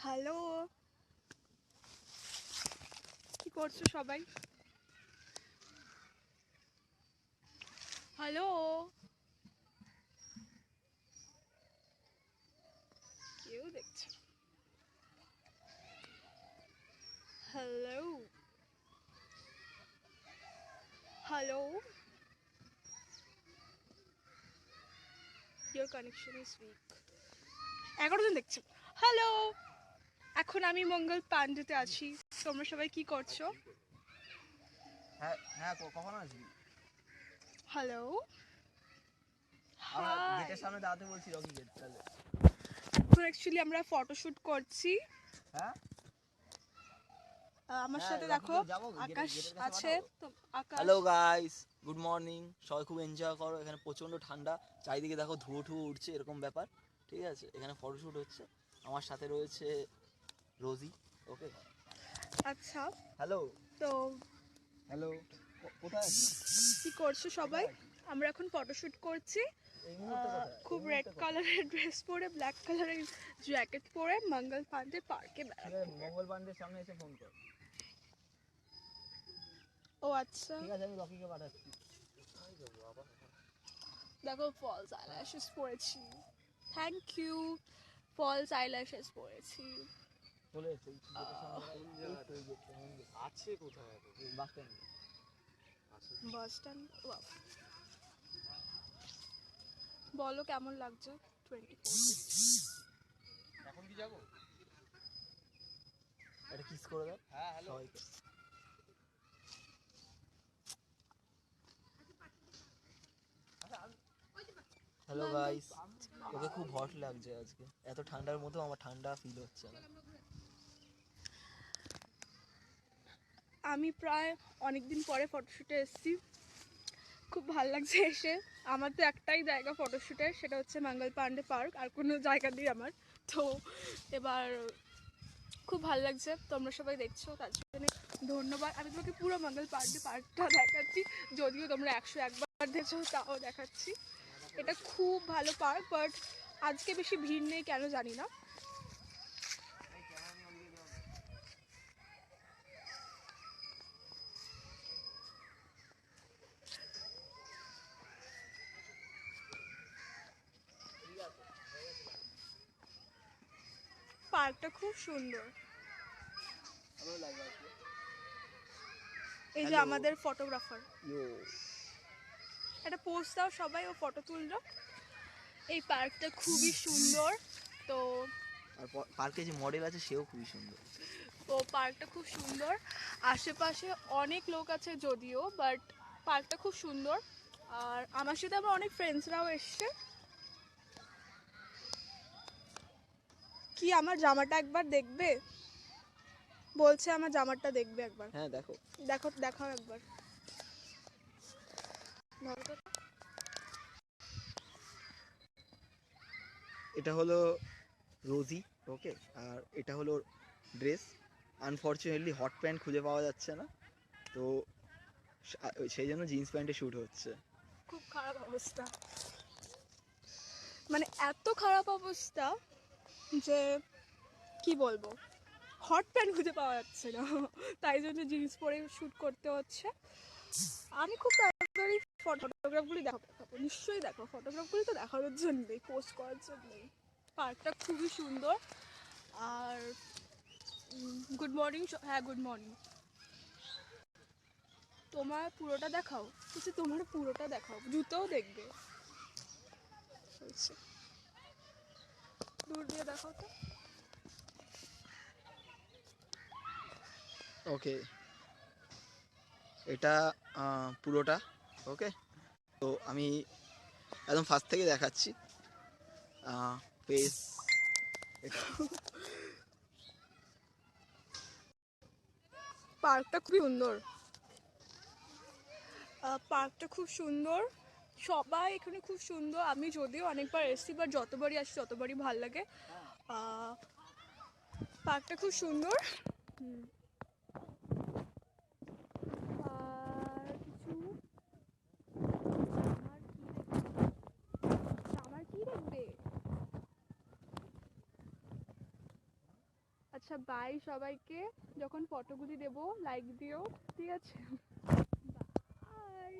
Hello, কি করছো সবাই? হ্যালো, কেউ দেখছে? Hello, hello, your connection is weak. 11 জন দেখছে। হ্যালো, এখন আমি মঙ্গল পান্ডেতে আছি। তোমরা সবাই কি করছো? হ্যাঁ হ্যাঁ কখন আসবি? হ্যালো, আমরা হাই। গেটের সামনে দাঁড়াতে বলছি, রকি গেট। তাহলে এখন অ্যাকচুয়ালি আমরা ফটোশুট করছি। হ্যাঁ আমার হ্যাঁ, সাথে রকি দেখো গেট যাবো, আকাশ গেটের কাছে আছে। পাঠাবো। তো আকাশ, হ্যালো গাইস, গুড মর্নিং। সবাই খুব এনজয় করো। এখানে প্রচন্ড ঠান্ডা, চারিদিকে দেখো ধুয়ো ঠুয়ো উঠছে, এরকম ব্যাপার। ঠিক আছে, এখানে ফটোশুট হচ্ছে। আমার সাথে রয়েছে রোজি। ওকে, আচ্ছা। হ্যালো তো হ্যালো, কোথায় আছিস? কি করছো সবাই? আমরা এখন ফটোশুট করছি। এই মুহূর্তে কোথায়? খুব রেড কালারের ড্রেস পরে, ব্ল্যাক কালারের জ্যাকেট পরে মঙ্গল পান্ডে পার্কে বেড়াচ্ছি। মঙ্গল পান্ডের সামনে এসে ফোন কর। ও আচ্ছা, ঠিক আছে, আমি রকিকে পাঠাচ্ছি। দেখো ফলস আইল্যাশেস পরেছি। Thank you. ফলস আইল্যাশেস পরেছি। চলে এসে আছে কোথায়? বাস স্ট্যান্ডে। Bus stand. বলো কেমন লাগছে? 24 এখন কি যাবো? এটা কিস করে দাও। হ্যাঁ হ্যালো সবাইকে। হ্যালো গাইস, ওকে খুব হট লাগছে আজকে। এত ঠান্ডার মধ্যেও আমার ঠান্ডা ফিল হচ্ছে না। আমি প্রায় অনেকদিন পরে ফটোশুটে এসেছি। খুব ভালো লাগছে এসে। আমার তো একটাই জায়গা ফটোশুটের, সেটা হচ্ছে মঙ্গল পান্ডে পার্ক। আর কোনো জায়গা নেই আমার। তো এবার খুব ভালো লাগছে, তোমরা সবাই দেখছো, তার জন্য ধন্যবাদ। আমি তোমাকে পুরো মঙ্গল পান্ডে পার্কটা দেখাচ্ছি, যদিও তোমরা 101বার দেখছো, তাও দেখাচ্ছি। এটা খুব ভালো পার্ক, বাট আজকে বেশি ভিড় নেই, কেন জানি না। পার্কটা খুব সুন্দর। এই যে আমাদের ফটোগ্রাফার, একটা পোস্ট দাও সবাই, ও ফটো তুললো। এই পার্কটা খুবই সুন্দর। তো আর পার্কে যে মডেল আছে সেও খুবই সুন্দর। তো পার্কটা খুব সুন্দর। আশেপাশে অনেক লোক আছে যদিও, বাট পার্কটা খুব সুন্দর। আর আমার সাথে আমার অনেক ফ্রেন্ডসরাও এসছে। কি আমার জামাটা একবার দেখবে? বলছে আমার জামাটা দেখবে একবার। হ্যাঁ দেখো। দেখো, দেখাও একবার। এটা হলো রোজি। ওকে, আর এটা হলো ড্রেস। আনফর্চুনেটলি হট প্যান্ট খুঁজে পাওয়া যাচ্ছে না, তো সেই জন্য জিন্স প্যান্টে শ্যুট হচ্ছে। খুব খারাপ অবস্থা, মানে এত খারাপ অবস্থা যে কি বলবো, হট প্যান্ট খুঁজে পাওয়া যাচ্ছে না, তাই জন্য জিন্স পরে শ্যুট করতে হচ্ছে। আমি খুব তাড়াতাড়ি ফটোগ্রাফগুলি দেখাবো, নিশ্চয়ই দেখো। ফটোগ্রাফগুলি তো দেখানোর জন্যই, পোস্ট করার জন্যই। পার্কটা খুবই সুন্দর। আর গুড মর্নিং। হ্যাঁ, গুড মর্নিং। তোমার পুরোটা দেখাও, কিছু তোমার পুরোটা দেখাও, জুতোও দেখবে। দূর দিয়ে দেখাও তো। ওকে, এটা পুরোটা। ওকে, তো আমি একদম ফার্স্ট থেকে দেখাচ্ছি। ফেস, পার্কটা খুবই সুন্দর। পার্কটা খুব সুন্দর, সবাই এখানে খুব সুন্দর। আমি যদিও অনেকবার এসেছি, বাট যতবারই আসি ততবারই ভালো লাগে। পার্কটা খুব সুন্দর। আর কিছু আমার কি দেখবে? আচ্ছা বাই সবাইকে, যখন ফটোগুলি দেবো লাইক দিও, ঠিক আছে? বাই।